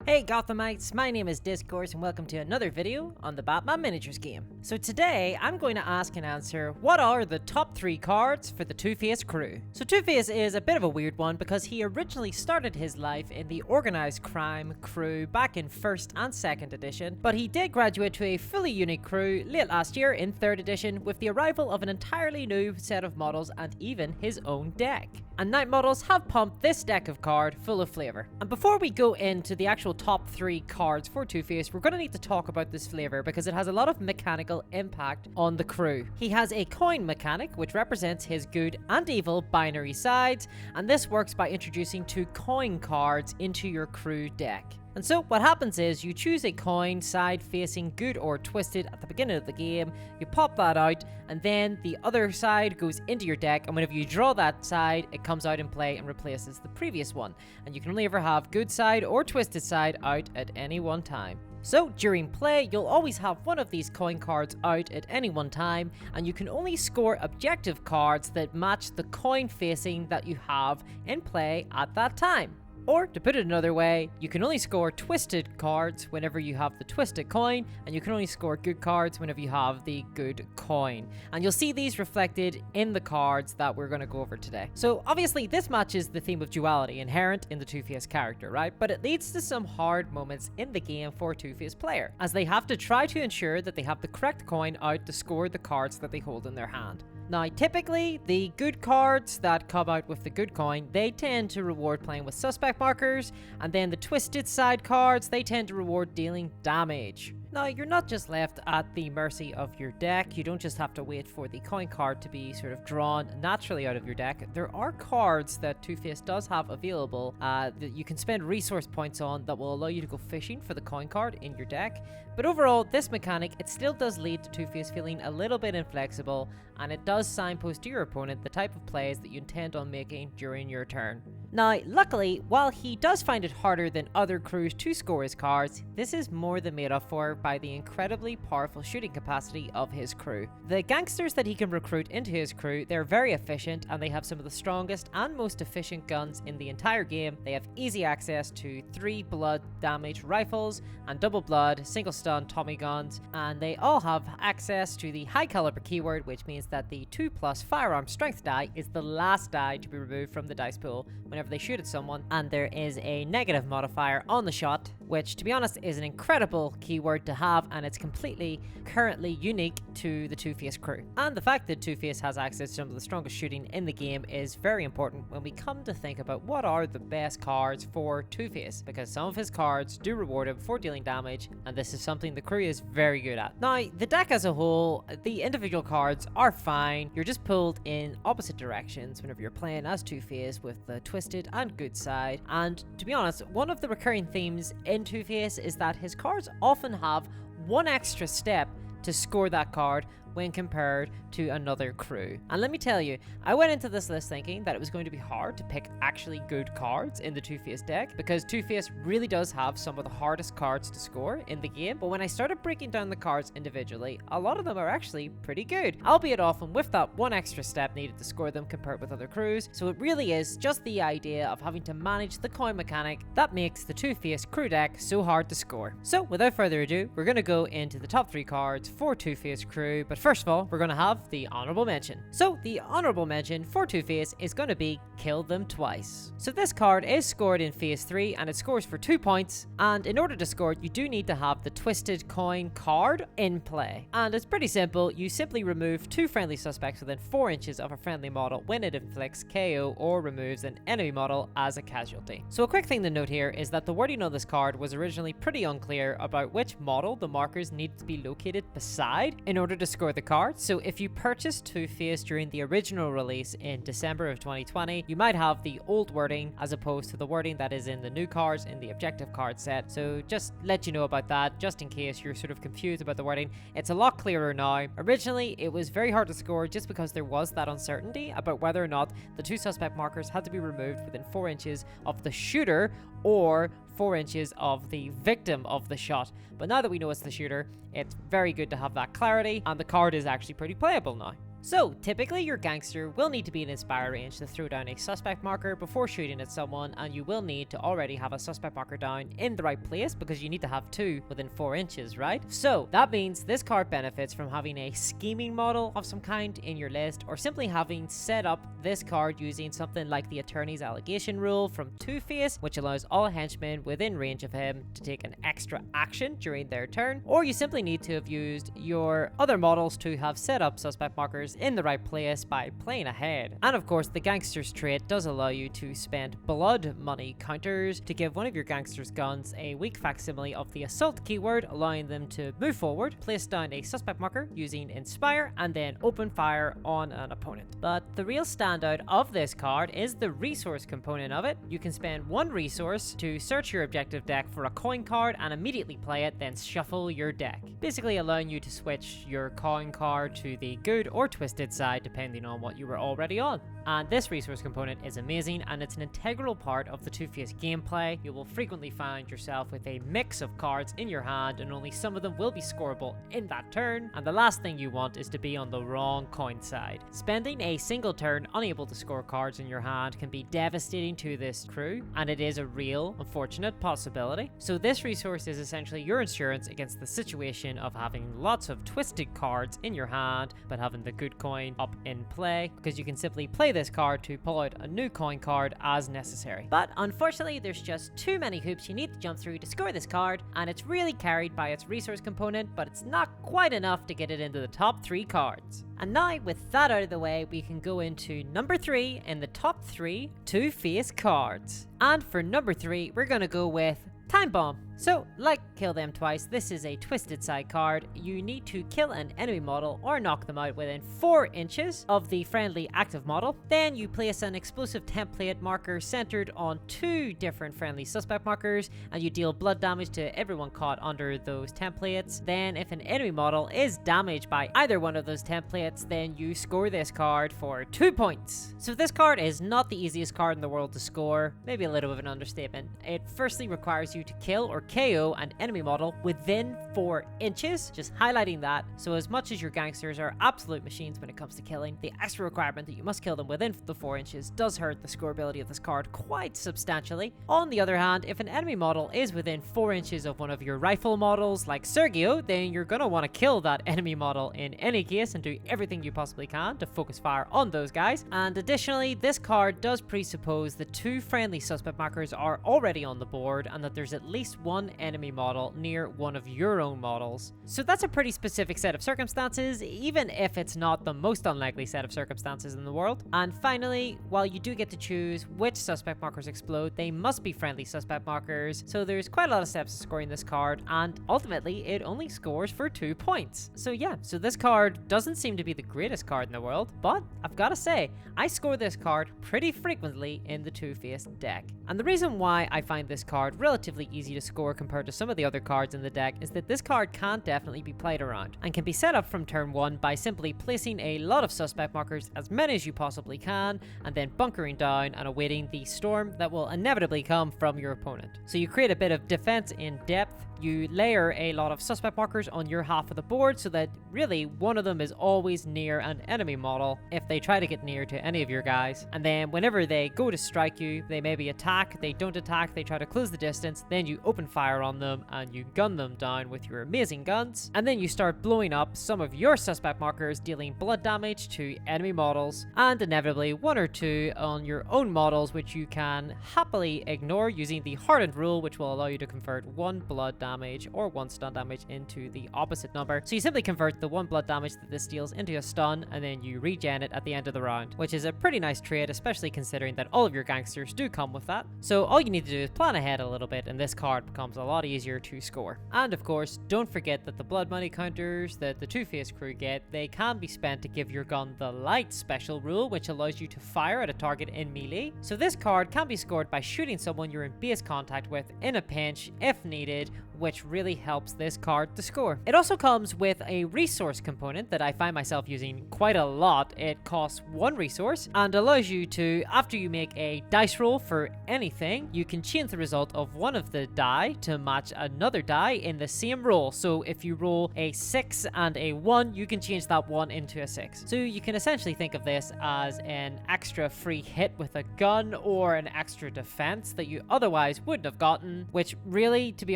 Hey Gothamites, my name is Discourse and welcome to another video on the Batman Miniatures game. So today I'm going to ask and answer what are the top 3 cards for the Two-Face crew. So Two-Face is a bit of a weird one because he originally started his life in the organized crime crew back in 1st and 2nd edition, but he did graduate to a fully unique crew late last year in 3rd edition with the arrival of an entirely new set of models and even his own deck. And Night Models have pumped this deck of card full of flavour. And before we go into the actual top 3 cards for Two-Face, we're going to need to talk about this flavour because it has a lot of mechanical impact on the crew. He has a coin mechanic which represents his good and evil binary sides, and this works by introducing 2 coin cards into your crew deck. And so what happens is you choose a coin side facing good or twisted at the beginning of the game, you pop that out, and then the other side goes into your deck, and whenever you draw that side, it comes out in play and replaces the previous one. And you can only ever have good side or twisted side out at any one time. So during play, you'll always have one of these coin cards out at any one time, and you can only score objective cards that match the coin facing that you have in play at that time. Or, to put it another way, you can only score twisted cards whenever you have the twisted coin, and you can only score good cards whenever you have the good coin. And you'll see these reflected in the cards that we're going to go over today. So obviously this matches the theme of duality inherent in the Two-Face character, right? But it leads to some hard moments in the game for a Two-Face player, as they have to try to ensure that they have the correct coin out to score the cards that they hold in their hand. Now, typically, the good cards that come out with the good coin, they tend to reward playing with suspect markers, and then the twisted side cards, they tend to reward dealing damage. Now, you're not just left at the mercy of your deck. You don't just have to wait for the coin card to be sort of drawn naturally out of your deck. There are cards that Two-Face does have available that you can spend resource points on that will allow you to go fishing for the coin card in your deck. But overall, this mechanic, it still does lead to Two-Face feeling a little bit inflexible, and it does signpost to your opponent the type of plays that you intend on making during your turn. Now, luckily, while he does find it harder than other crews to score his cards, this is more than made up for by the incredibly powerful shooting capacity of his crew. The gangsters that he can recruit into his crew, they're very efficient, and they have some of the strongest and most efficient guns in the entire game. They have easy access to 3 blood damage rifles and double blood single stun Tommy guns, and they all have access to the high caliber keyword, which means that the 2+ firearm strength die is the last die to be removed from the dice pool whenever they shoot at someone, and there is a negative modifier on the shot, which to be honest is an incredible keyword to have, and it's completely currently unique to the Two-Face crew. And the fact that Two-Face has access to some of the strongest shooting in the game is very important when we come to think about what are the best cards for Two-Face, because some of his cards do reward him for dealing damage, and this is something the crew is very good at. Now, the deck as a whole, the individual cards are fine. You're just pulled in opposite directions whenever you're playing as Two-Face with the twisted and good side. And to be honest, one of the recurring themes in Two-Face is that his cards often have one extra step to score that card when compared to another crew. And let me tell you, I went into this list thinking that it was going to be hard to pick actually good cards in the Two-Face deck, because Two-Face really does have some of the hardest cards to score in the game. But when I started breaking down the cards individually, a lot of them are actually pretty good, albeit often with that one extra step needed to score them compared with other crews. So it really is just the idea of having to manage the coin mechanic that makes the Two-Face crew deck so hard to score. So without further ado, we're going to go into the top 3 cards for Two-Face crew, but first of all, we're going to have the honorable mention. So the honorable mention for Two-Face is going to be Kill Them Twice. So this card is scored in phase 3, and it scores for 2 points, and in order to score it, you do need to have the twisted coin card in play. And it's pretty simple. You simply remove 2 friendly suspects within 4 inches of a friendly model when it inflicts KO or removes an enemy model as a casualty. So a quick thing to note here is that the wording on this card was originally pretty unclear about which model the markers need to be located beside in order to score the card. So if you purchased Two-Face during the original release in December of 2020, you might have the old wording as opposed to the wording that is in the new cards in the objective card set. So just let you know about that, just in case you're sort of confused about the wording. It's a lot clearer now. Originally, it was very hard to score just because there was that uncertainty about whether or not the 2 suspect markers had to be removed within 4 inches of the shooter or 4 inches of the victim of the shot. But now that we know it's the shooter, it's very good to have that clarity, and the card is actually pretty playable now. So typically your gangster will need to be in inspire range to throw down a suspect marker before shooting at someone, and you will need to already have a suspect marker down in the right place because you need to have 2 within 4 inches, right? So that means this card benefits from having a scheming model of some kind in your list, or simply having set up this card using something like the attorney's allegation rule from Two-Face, which allows all henchmen within range of him to take an extra action during their turn, or you simply need to have used your other models to have set up suspect markers in the right place by playing ahead. And of course, the gangster's trait does allow you to spend blood money counters to give one of your gangster's guns a weak facsimile of the assault keyword, allowing them to move forward, place down a suspect marker using inspire, and then open fire on an opponent. But the real standout of this card is the resource component of it. You can spend 1 resource to search your objective deck for a coin card and immediately play it, then shuffle your deck, basically allowing you to switch your coin card to the good or twisted side depending on what you were already on. And this resource component is amazing, and it's an integral part of the Two-Face gameplay. You will frequently find yourself with a mix of cards in your hand, and only some of them will be scoreable in that turn, and the last thing you want is to be on the wrong coin side. Spending a single turn unable to score cards in your hand can be devastating to this crew, and it is a real unfortunate possibility. So this resource is essentially your insurance against the situation of having lots of twisted cards in your hand but having the good coin up in play, because you can simply play this card to pull out a new coin card as necessary. But unfortunately, there's just too many hoops you need to jump through to score this card, and it's really carried by its resource component, but it's not quite enough to get it into the top 3 cards. And now, with that out of the way, we can go into number 3 in the top 3 Two-Face cards. And for number 3, we're gonna go with Time Bomb. So, like Kill Them Twice, this is a twisted side card. You need to kill an enemy model or knock them out within 4 inches of the friendly active model. Then you place an explosive template marker centered on 2 different friendly suspect markers, and you deal blood damage to everyone caught under those templates. Then if an enemy model is damaged by either one of those templates, then you score this card for 2 points. So this card is not the easiest card in the world to score, maybe a little bit of an understatement. It firstly requires you to kill or KO an enemy model within 4 inches, just highlighting that. So as much as your gangsters are absolute machines when it comes to killing, the extra requirement that you must kill them within the 4 inches does hurt the scoreability of this card quite substantially. On the other hand, if an enemy model is within 4 inches of one of your rifle models like Sergio, then you're gonna want to kill that enemy model in any case and do everything you possibly can to focus fire on those guys. And additionally, this card does presuppose the 2 friendly suspect markers are already on the board and that there's at least 1 enemy model near one of your own models. So that's a pretty specific set of circumstances, even if it's not the most unlikely set of circumstances in the world. And finally, while you do get to choose which suspect markers explode, they must be friendly suspect markers. So there's quite a lot of steps to scoring this card, and ultimately it only scores for 2 points. So yeah, so this card doesn't seem to be the greatest card in the world, but I've got to say, I score this card pretty frequently in the Two-Face deck. And the reason why I find this card relatively easy to score compared to some of the other cards in the deck is that this card can definitely be played around and can be set up from turn 1 by simply placing a lot of suspect markers, as many as you possibly can, and then bunkering down and awaiting the storm that will inevitably come from your opponent. So you create a bit of defense in depth. You layer a lot of suspect markers on your half of the board so that really one of them is always near an enemy model if they try to get near to any of your guys. And then whenever they go to strike you, they maybe attack, they don't attack, they try to close the distance, then you open fire on them and you gun them down with your amazing guns. And then you start blowing up some of your suspect markers, dealing blood damage to enemy models, and inevitably 1 or 2 on your own models, which you can happily ignore using the hardened rule, which will allow you to convert 1 blood damage or 1 stun damage into the opposite number. So you simply convert the 1 blood damage that this deals into a stun, and then you regen it at the end of the round, which is a pretty nice trait, especially considering that all of your gangsters do come with that. So all you need to do is plan ahead a little bit, and this card becomes a lot easier to score. And of course, don't forget that the blood money counters that the Two-Face crew get, they can be spent to give your gun the light special rule, which allows you to fire at a target in melee. So this card can be scored by shooting someone you're in base contact with in a pinch if needed, which really helps this card to score. It also comes with a resource component that I find myself using quite a lot. It costs 1 resource and allows you to, after you make a dice roll for anything, you can change the result of one of the die die to match another die in the same roll. So if you roll a 6 and a 1, you can change that 1 into a 6. So you can essentially think of this as an extra free hit with a gun or an extra defense that you otherwise wouldn't have gotten, which really, to be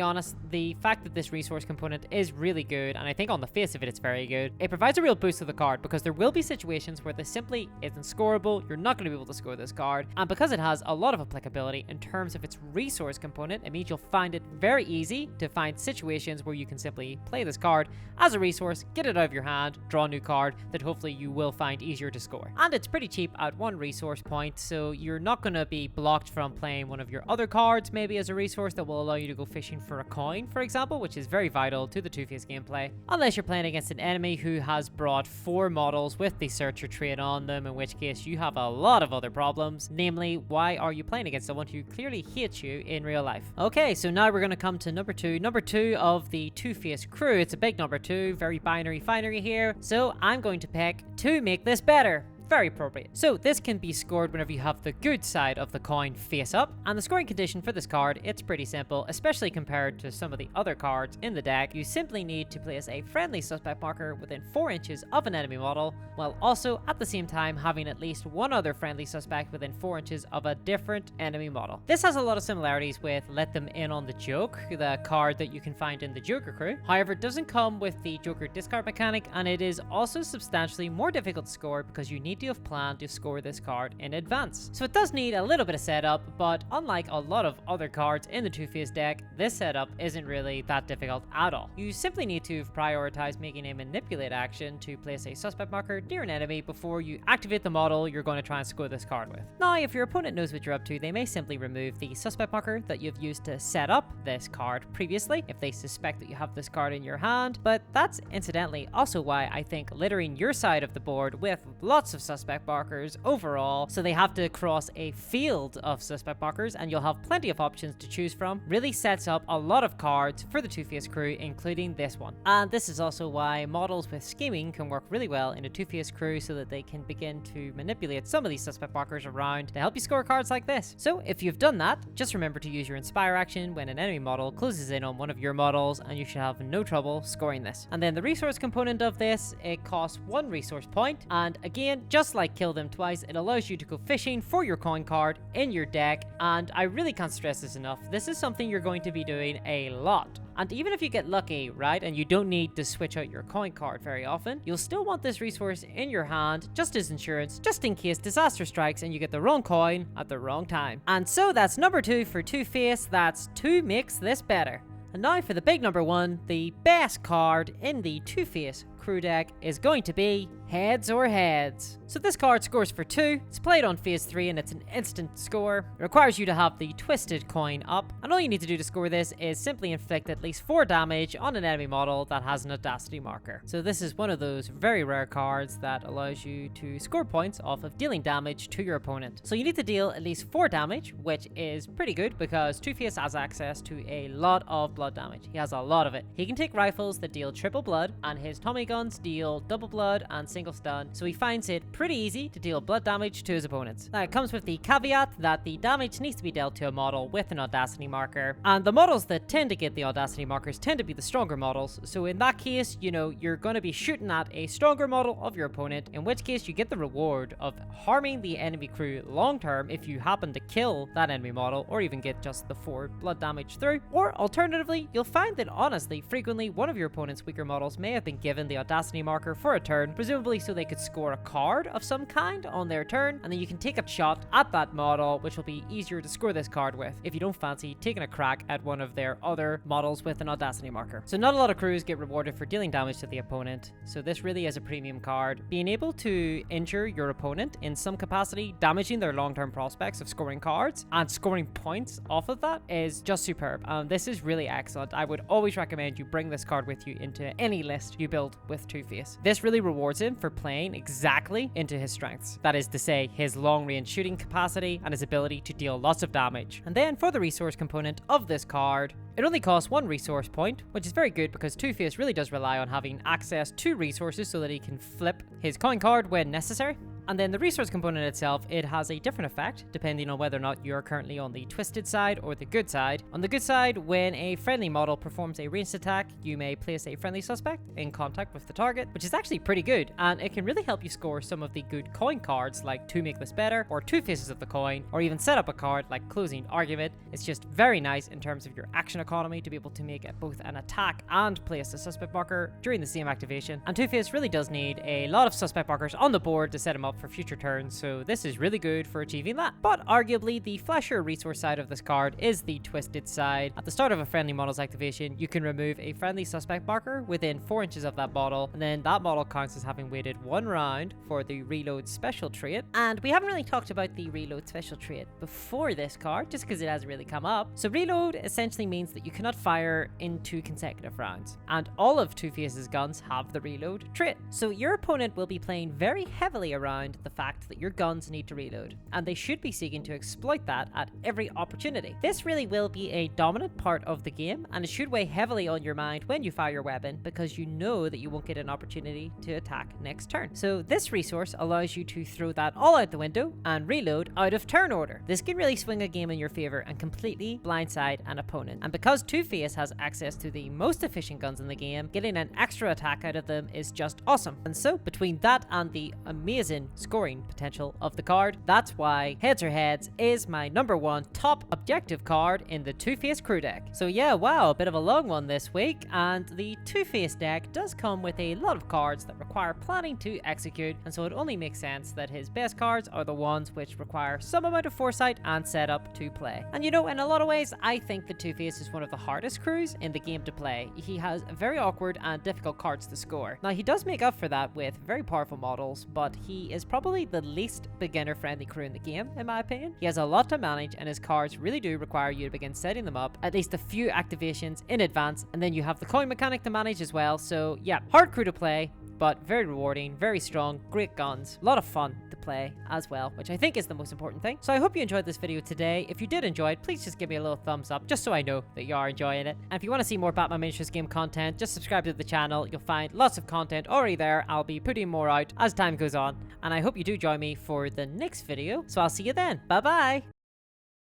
honest, the fact that this resource component is really good, and I think on the face of it, it's very good. It provides a real boost to the card because there will be situations where this simply isn't scoreable. You're not going to be able to score this card. And because it has a lot of applicability in terms of its resource component, it means you'll find it very easy to find situations where you can simply play this card as a resource, get it out of your hand, draw a new card that hopefully you will find easier to score. And it's pretty cheap at 1 resource point, so you're not going to be blocked from playing one of your other cards maybe as a resource that will allow you to go fishing for a coin, for example, which is very vital to the Two-Face gameplay. Unless you're playing against an enemy who has brought 4 models with the searcher trait on them, in which case you have a lot of other problems. Namely, why are you playing against someone who clearly hates you in real life? Okay, so now we're going to come to number 2. Number 2 of the Two-Face crew. It's a big number 2, very binary finery here. So I'm going to pick to make this better. Very appropriate. So this can be scored whenever you have the good side of the coin face up, and the scoring condition for this card, it's pretty simple, especially compared to some of the other cards in the deck. You simply need to place a friendly suspect marker within 4 inches of an enemy model, while also at the same time having at least one other friendly suspect within 4 inches of a different enemy model. This has a lot of similarities with Let Them In on the Joke, the card that you can find in the Joker crew. However, it doesn't come with the Joker discard mechanic, and it is also substantially more difficult to score because you need to have planned to score this card in advance. So it does need a little bit of setup, but unlike a lot of other cards in the Two-Face deck, this setup isn't really that difficult at all. You simply need to prioritize making a manipulate action to place a suspect marker near an enemy before you activate the model you're going to try and score this card with. Now, if your opponent knows what you're up to, they may simply remove the suspect marker that you've used to set up this card previously if they suspect that you have this card in your hand, but that's incidentally also why I think littering your side of the board with lots of suspect markers overall, so they have to cross a field of suspect markers and you'll have plenty of options to choose from, really sets up a lot of cards for the Two-Face crew, including this one. And this is also why models with scheming can work really well in a Two-Face crew, so that they can begin to manipulate some of these suspect markers around to help you score cards like this. So if you've done that, just remember to use your inspire action when an enemy model closes in on one of your models, and you should have no trouble scoring this. And then the resource component of this, it costs 1 resource point, and again, just like Kill Them Twice, it allows you to go fishing for your coin card in your deck, and I really can't stress this enough, this is something you're going to be doing a lot. And even if you get lucky, right, and you don't need to switch out your coin card very often, you'll still want this resource in your hand just as insurance, just in case disaster strikes and you get the wrong coin at the wrong time. And so that's number 2 for Two-Face. That's 2 makes this better. And now for the big number 1, the best card in the Two-Face crew deck is going to be Heads or Heads. So this card scores for 2, it's played on phase 3 and it's an instant score. It requires you to have the twisted coin up, and all you need to do to score this is simply inflict at least 4 damage on an enemy model that has an audacity marker. So this is one of those very rare cards that allows you to score points off of dealing damage to your opponent. So you need to deal at least 4 damage, which is pretty good because Two-Face has access to a lot of blood damage. He has a lot of it. He can take rifles that deal triple blood, and his Tommy guns deal double blood and single stun, so he finds it pretty easy to deal blood damage to his opponents. Now, it comes with the caveat that the damage needs to be dealt to a model with an audacity marker, and the models that tend to get the audacity markers tend to be the stronger models, so in that case, you know, you're going to be shooting at a stronger model of your opponent, in which case you get the reward of harming the enemy crew long term if you happen to kill that enemy model, or even get just the 4 blood damage through. Or alternatively, you'll find that honestly, frequently one of your opponent's weaker models may have been given the audacity marker for a turn, presumably so they could score a card of some kind on their turn, and then you can take a shot at that model, which will be easier to score this card with if you don't fancy taking a crack at one of their other models with an audacity marker. So not a lot of crews get rewarded for dealing damage to the opponent, so this really is a premium card. Being able to injure your opponent in some capacity, damaging their long-term prospects of scoring cards and scoring points off of that is just superb. This is really excellent. I would always recommend you bring this card with you into any list you build with Two-Face. This really rewards him for playing exactly into his strengths. That is to say, his long-range shooting capacity and his ability to deal lots of damage. And then for the resource component of this card, it only costs 1 resource point, which is very good because Two-Face really does rely on having access to resources so that he can flip his coin card when necessary. And then the resource component itself, it has a different effect depending on whether or not you're currently on the twisted side or the good side. On the good side, when a friendly model performs a ranged attack, you may place a friendly suspect in contact with the target, which is actually pretty good, and it can really help you score some of the good coin cards like To Make This Better or Two Faces of the Coin, or even set up a card like Closing Argument. It's just very nice in terms of your action economy to be able to make it both an attack and place a suspect marker during the same activation. And Two-Face really does need a lot of suspect markers on the board to set him up for future turns, so this is really good for achieving that. But arguably the flashier resource side of this card is the twisted side. At the start of a friendly model's activation, you can remove a friendly suspect marker within 4 inches of that model, and then that model counts as having waited 1 round for the reload special trait. And we haven't really talked about the reload special trait before this card, just because it hasn't really come up. So reload essentially means that you cannot fire in 2 consecutive rounds, and all of Two-Face's guns have the reload trait. So your opponent will be playing very heavily around the fact that your guns need to reload, and they should be seeking to exploit that at every opportunity. This really will be a dominant part of the game, and it should weigh heavily on your mind when you fire your weapon, because you know that you won't get an opportunity to attack next turn. So this resource allows you to throw that all out the window and reload out of turn order. This can really swing a game in your favor and completely blindside an opponent. And because Two-Face has access to the most efficient guns in the game, getting an extra attack out of them is just awesome. And so between that and the amazing scoring potential of the card, that's why Heads or Heads is my #1 top objective card in the Two-Face crew deck. So yeah, wow, a bit of a long one this week, and the Two-Face deck does come with a lot of cards that require planning to execute, and so it only makes sense that his best cards are the ones which require some amount of foresight and setup to play. And you know, in a lot of ways, I think the Two-Face is one of the hardest crews in the game to play. He has very awkward and difficult cards to score. Now, he does make up for that with very powerful models, but he is probably the least beginner-friendly crew in the game, in my opinion. He has a lot to manage, and his cards really do require you to begin setting them up at least a few activations in advance, and then you have the coin mechanic to manage as well. So yeah, hard crew to play, but very rewarding, very strong, great guns, a lot of fun to play as well, which I think is the most important thing. So I hope you enjoyed this video today. If you did enjoy it, please just give me a little thumbs up, just so I know that you are enjoying it. And if you want to see more Batman Miniatures game content, just subscribe to the channel. You'll find lots of content already there. I'll be putting more out as time goes on, and I hope you do join me for the next video. So I'll see you then. Bye bye.